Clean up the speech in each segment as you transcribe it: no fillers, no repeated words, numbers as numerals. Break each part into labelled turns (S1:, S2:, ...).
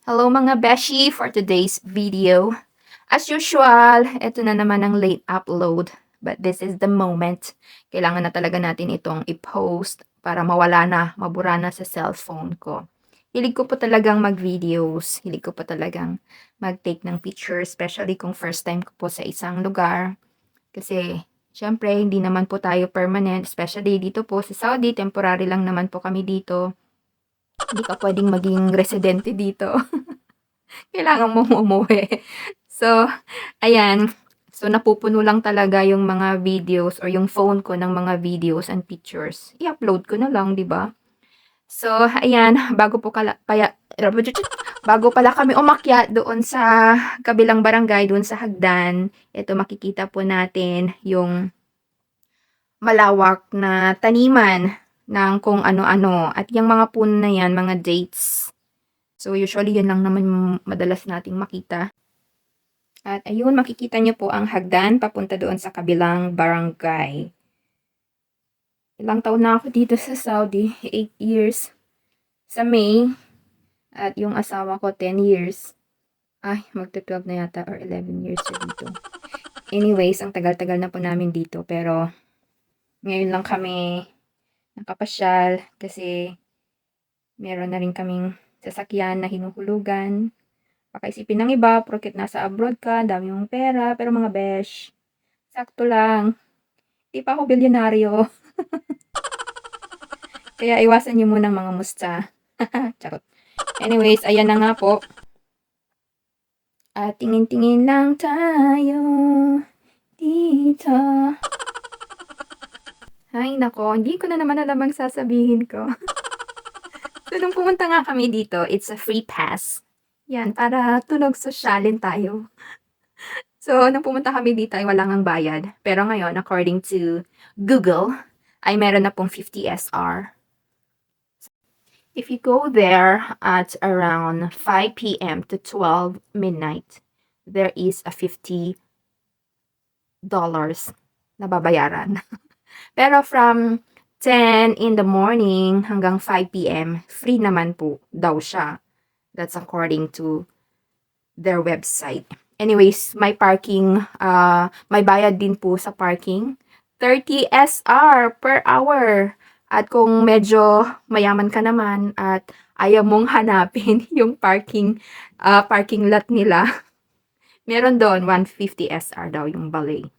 S1: Hello mga beshi for today's video. As usual, ito na naman ang late upload. But this is the moment. Kailangan na talaga natin itong i-post para mawala na, mabura na sa cellphone ko. Hilig ko po talagang mag-videos. Hilig ko po talagang mag-take ng pictures, especially kung first time ko po sa isang lugar. Kasi, syempre, hindi naman po tayo permanent, especially dito po sa Saudi, temporary lang naman po kami dito. Hindi ka pwedeng maging residente dito. Kailangan mong umuwi. So, ayan. So, napupuno lang talaga yung mga videos or yung phone ko ng mga videos and pictures. I-upload ko na lang, di ba? So, ayan. Bago pala kami umakyat doon sa kabilang barangay, doon sa hagdan, ito makikita po natin yung malawak na taniman ng kung ano-ano. At yung mga puno na yan, mga dates. So, usually, yun lang naman madalas nating makita. At ayun, makikita nyo po ang hagdan papunta doon sa kabilang barangay. Ilang taon na ako dito sa Saudi, 8 years sa May. At yung asawa ko, 10 years. Ay, magta-12 na yata or 11 years siya dito. Anyways, ang tagal-tagal na po namin dito. Pero, ngayon lang kami nakapasyal kasi meron na rin kaming sasakyan na hinuhulugan. Baka isipin ng iba, porket nasa abroad ka, dami mong pera, pero mga besh, sakto lang. Di pa ako bilyonaryo. Kaya iwasan niyo muna mga musta. Charot. Anyways, ayan na nga po. At tingin-tingin lang tayo dito. Ay, nako. Hindi ko na naman alam ang sasabihin ko. So, nung pumunta nga kami dito, it's a free pass. Yan, para tunog sosyalin tayo. So, nung pumunta kami dito ay wala ngang bayad. Pero ngayon, according to Google, ay meron na pong 50 SR. If you go there at around 5 p.m. to 12 midnight, there is a $50 na babayaran. Pero from 10 in the morning hanggang 5 p.m., free naman po daw siya. That's according to their website. Anyways, may parking, may bayad din po sa parking. 30 SR per hour. At kung medyo mayaman ka naman at ayaw mong hanapin yung parking lot nila, meron doon 150 SR daw yung valet.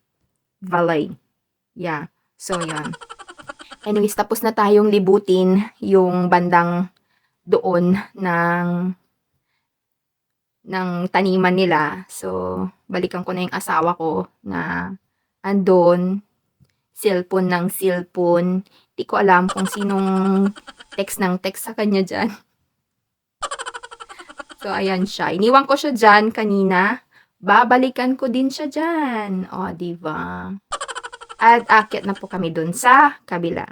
S1: Yeah. So, yun. Anyways, tapos na tayong libutin yung bandang doon ng taniman nila. So, balikan ko na yung asawa ko na andon, cellphone ng cellphone. Di ko alam kung sinong text ng text sa kanya dyan. So, ayan siya. Iniwan ko siya dyan kanina. Babalikan ko din siya dyan. O, diba? At akyat na po kami dun sa kabila.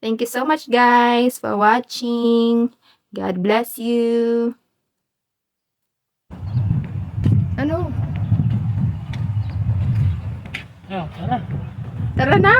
S1: Thank you so much, guys, for watching. God bless you. Ano?
S2: Oh, tara.
S1: Tara na!